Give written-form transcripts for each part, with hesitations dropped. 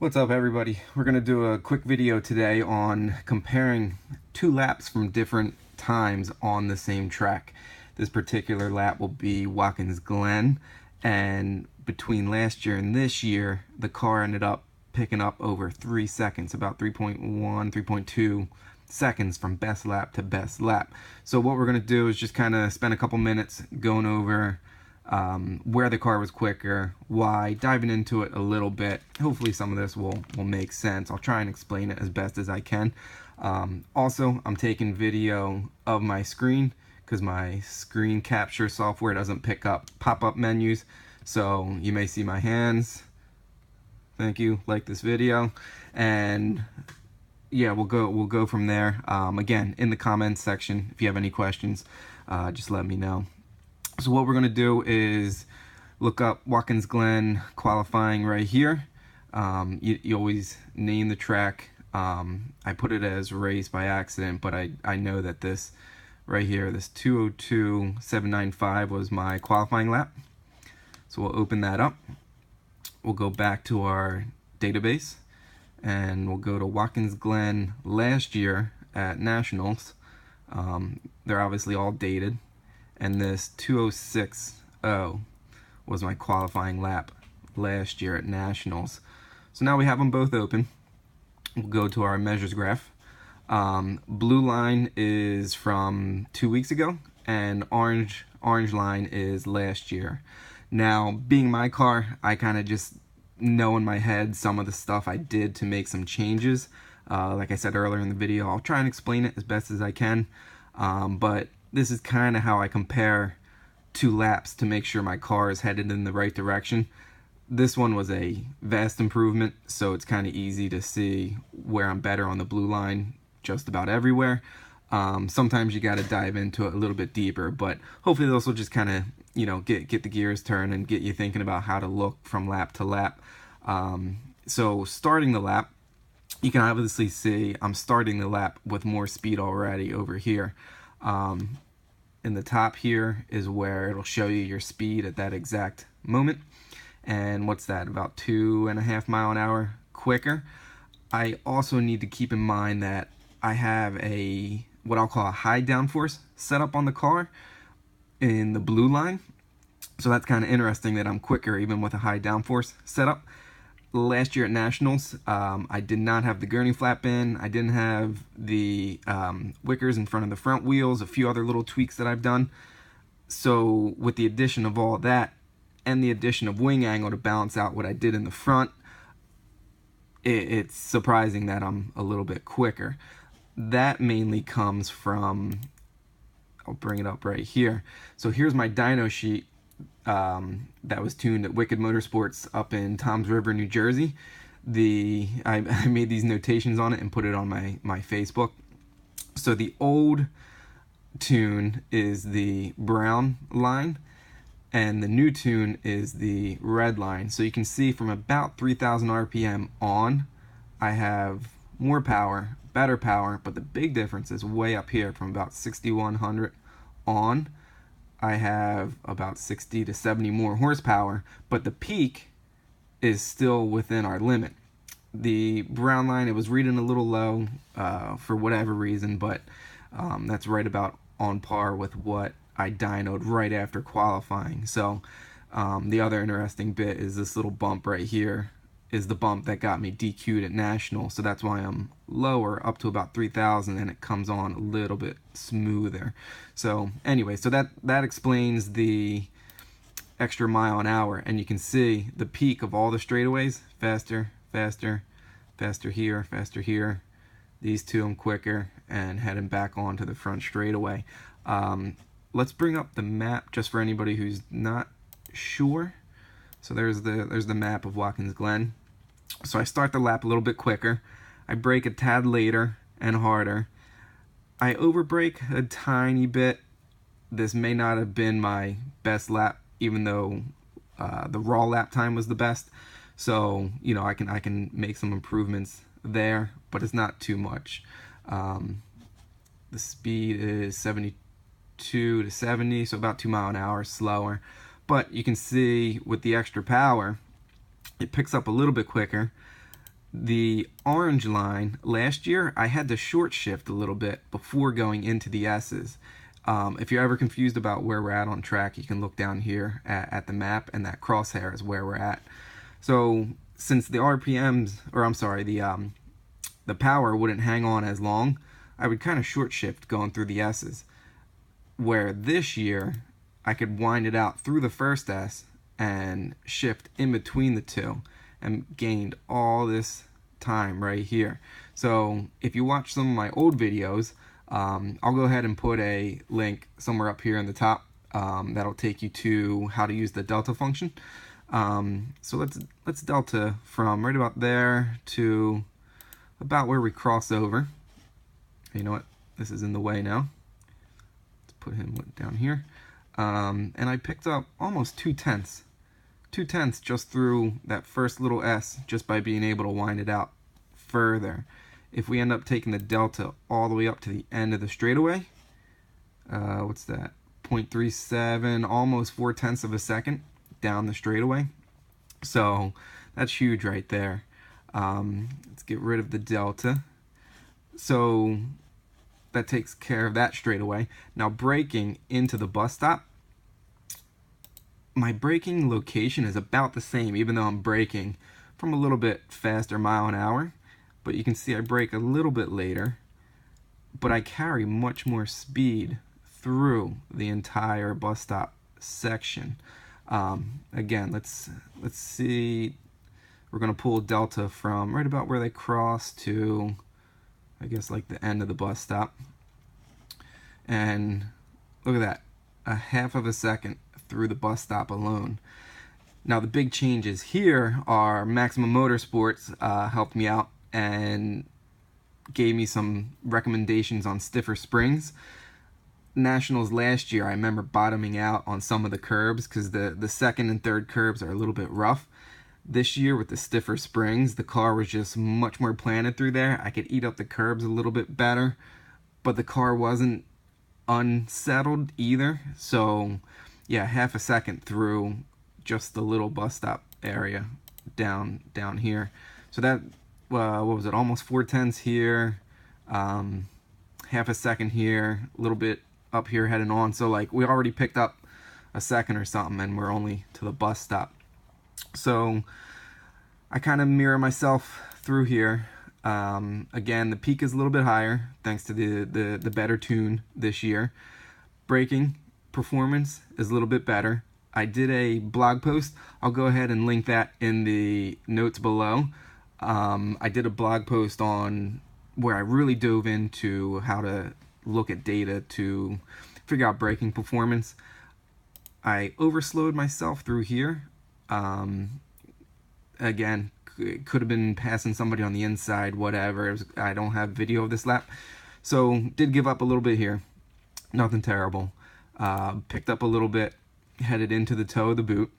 What's up, everybody? We're going to do a quick video today on comparing two laps from different times on the same track. This particular lap will be Watkins Glen, and between last year and this year, the car ended up picking up over 3 seconds, about 3.1, 3.2 seconds from best lap to best lap. So what we're going to do is just kind of spend a couple minutes going over where the car was quicker, why, diving into it a little bit. Hopefully some of this will make sense. I'll try and explain it as best as I can. Also, I'm taking video of my screen because my screen capture software doesn't pick up pop-up menus, so you may see my hands. Thank you. Like this video, and yeah, we'll go from there. Again, in the comments section, if you have any questions, just let me know. So what we're going to do is look up Watkins Glen qualifying right here. You always name the track. I put it as race by accident, but I know that this right here, this 2:02.795 was my qualifying lap. So we'll open that up. We'll go back to our database, and we'll go to Watkins Glen last year at Nationals. They're obviously all dated. And this 2:06.0 was my qualifying lap last year at Nationals. So now we have them both open. We'll go to our measures graph. Blue line is from 2 weeks ago, and orange line is last year. Now, being my car, I kind of just know in my head some of the stuff I did to make some changes. Like I said earlier in the video, I'll try and explain it as best as I can. But this is kind of how I compare two laps to make sure my car is headed in the right direction. This one was a vast improvement, so it's kind of easy to see where I'm better on the blue line just about everywhere. Sometimes you got to dive into it a little bit deeper, but hopefully this will just kind of, get the gears turned and get you thinking about how to look from lap to lap. So starting the lap, you can obviously see I'm starting the lap with more speed already over here. In the top here is where it'll show you your speed at that exact moment. And what's that, about 2.5 miles an hour quicker. I also need to keep in mind that I have what I'll call a high downforce set up on the car in the blue line. So that's kind of interesting that I'm quicker even with a high downforce setup. Last year at Nationals, I did not have the gurney flap in. I didn't have the wickers in front of the front wheels, a few other little tweaks that I've done. So with the addition of all that and the addition of wing angle to balance out what I did in the front, it's surprising that I'm a little bit quicker. That mainly comes from, I'll bring it up right here. So here's my dyno sheet. That was tuned at Wicked Motorsports up in Toms River, New Jersey. I made these notations on it and put it on my Facebook. So the old tune is the brown line, and the new tune is the red line. So you can see from about 3,000 RPM on, I have more power, better power, but the big difference is way up here from about 6,100 on. I have about 60 to 70 more horsepower, but the peak is still within our limit. The brown line, it was reading a little low for whatever reason, but that's right about on par with what I dynoed right after qualifying. So the other interesting bit is this little bump right here is the bump that got me DQ'd at National. So that's why I'm lower, up to about 3,000, and it comes on a little bit smoother. So anyway, so that explains the extra mile an hour, and you can see the peak of all the straightaways, faster, faster, faster here, faster here. These two I'm quicker, and heading back onto the front straightaway. Let's bring up the map just for anybody who's not sure. So there's the map of Watkins Glen. So I start the lap a little bit quicker. I brake a tad later and harder. I overbrake a tiny bit. This may not have been my best lap, even though the raw lap time was the best. So I can make some improvements there, but it's not too much. The speed is 72 to 70, so about 2 miles an hour slower. But you can see with the extra power, it picks up a little bit quicker. The orange line, last year, I had to short shift a little bit before going into the S's. If you're ever confused about where we're at on track, you can look down here at the map, and that crosshair is where we're at. So since the RPMs, or I'm sorry, the power wouldn't hang on as long, I would kind of short shift going through the S's. Where this year, I could wind it out through the first S and shift in between the two, and gained all this time right here. So if you watch some of my old videos, I'll go ahead and put a link somewhere up here in the top that'll take you to how to use the delta function. So let's delta from right about there to about where we cross over. You know what? This is in the way now. Let's put him down here. And I picked up almost 2/10. 2/10 just through that first little S, just by being able to wind it out further. If we end up taking the delta all the way up to the end of the straightaway, what's that? 0.37, almost 4/10 of a second down the straightaway. So that's huge right there. Let's get rid of the delta. So that takes care of that straightaway. Now braking into the bus stop, my braking location is about the same, even though I'm braking from a little bit faster mile an hour. But you can see I brake a little bit later, but I carry much more speed through the entire bus stop section. Again, let's see. We're going to pull delta from right about where they cross to, I guess, like the end of the bus stop. And look at that, a half of a second through the bus stop alone. Now the big changes here are Maximum Motorsports helped me out and gave me some recommendations on stiffer springs. Nationals last year, I remember bottoming out on some of the curbs because the second and third curbs are a little bit rough. This year with the stiffer springs, the car was just much more planted through there. I could eat up the curbs a little bit better, but the car wasn't unsettled either. So yeah, half a second through just the little bus stop area down here. So that, what was it, almost 4/10 here, half a second here, a little bit up here heading on. So like we already picked up a second or something, and we're only to the bus stop. So I kind of mirror myself through here. Again, the peak is a little bit higher thanks to the better tune this year. Braking performance is a little bit better. I did a blog post. I'll go ahead and link that in the notes below. I did a blog post on where I really dove into how to look at data to figure out braking performance. I overslowed myself through here. Again, it could have been passing somebody on the inside, whatever. I don't have video of this lap, so did give up a little bit here. Nothing terrible. Picked up a little bit, headed into the toe of the boot.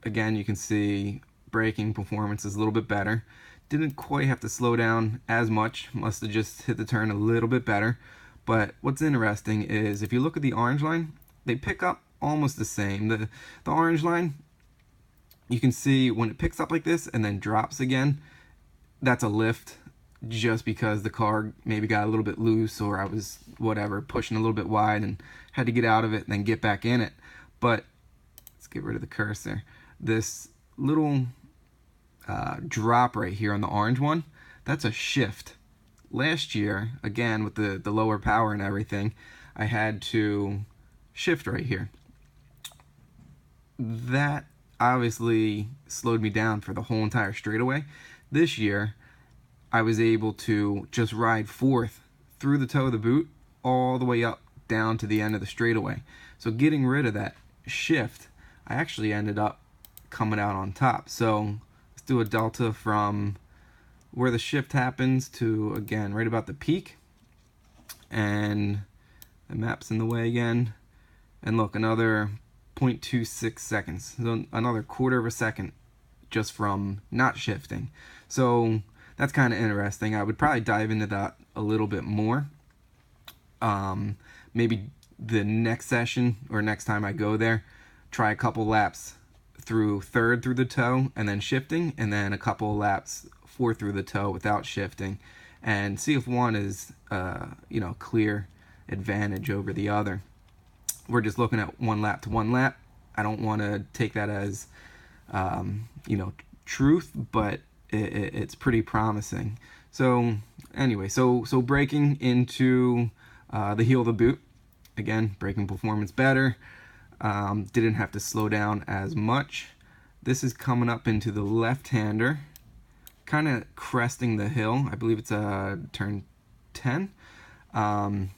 Again, you can see braking performance is a little bit better. Didn't quite have to slow down as much. Must have just hit the turn a little bit better. But what's interesting is if you look at the orange line, they pick up almost the same. The orange line, you can see when it picks up like this and then drops again, that's a lift, just because the car maybe got a little bit loose, or I was, whatever, pushing a little bit wide and had to get out of it and then get back in it. But let's get rid of the cursor. This little drop right here on the orange one, that's a shift. Last year, again, with the lower power and everything, I had to shift right here. That obviously slowed me down for the whole entire straightaway. This year, I was able to just ride fourth through the toe of the boot all the way up down to the end of the straightaway. So getting rid of that shift, I actually ended up coming out on top. So let's do a delta from where the shift happens to, again, right about the peak. And the map's in the way again. And look, another 0.26 seconds. So another quarter of a second just from not shifting. So that's kind of interesting. I would probably dive into that a little bit more. Maybe the next session or next time I go there, try a couple laps through third through the toe and then shifting, and then a couple laps 4 through the toe without shifting, and see if one is clear advantage over the other. We're just looking at 1 lap to 1 lap. I don't want to take that as truth, but it's pretty promising. So anyway, so braking into the heel of the boot. Again, braking performance better. Didn't have to slow down as much. This is coming up into the left-hander, kind of cresting the hill. I believe it's turn 10. Kind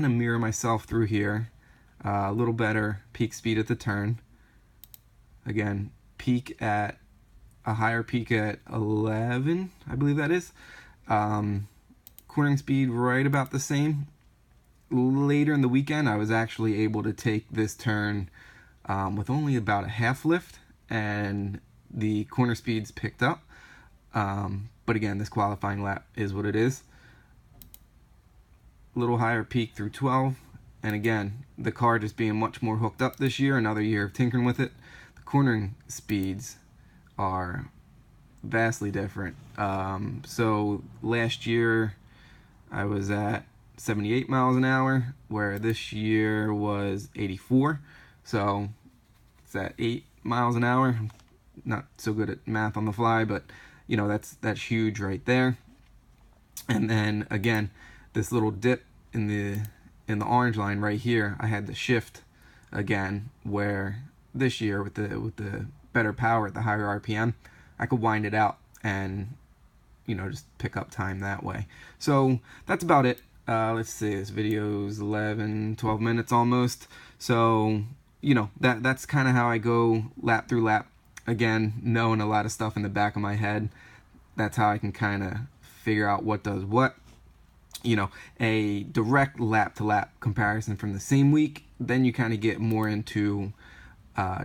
of mirror myself through here. A little better peak speed at the turn. Again, a higher peak at 11, I believe that is. Cornering speed right about the same. Later in the weekend, I was actually able to take this turn with only about a half lift, and the corner speeds picked up. But again, this qualifying lap is what it is. A little higher peak through 12, and again, the car just being much more hooked up this year, another year of tinkering with it. The cornering speeds are vastly different. So last year I was at 78 miles an hour, where this year was 84. So it's at 8 miles an hour. Not so good at math on the fly, but that's huge right there. And then again, this little dip in the orange line right here, I had to shift again, where this year with the better power at the higher RPM, I could wind it out and just pick up time that way. So that's about it. Let's see, this video's 12 minutes almost. So that's kind of how I go lap through lap. Again, knowing a lot of stuff in the back of my head, that's how I can kind of figure out what does what. A direct lap to lap comparison from the same week, then you kind of get more into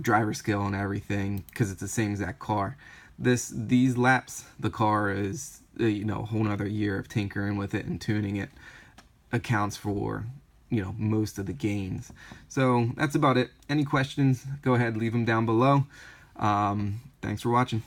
driver skill and everything, because it's the same exact car. These laps, the car is a whole nother year of tinkering with it and tuning it, accounts for most of the gains. So that's about it. Any questions, go ahead, leave them down below. Thanks for watching.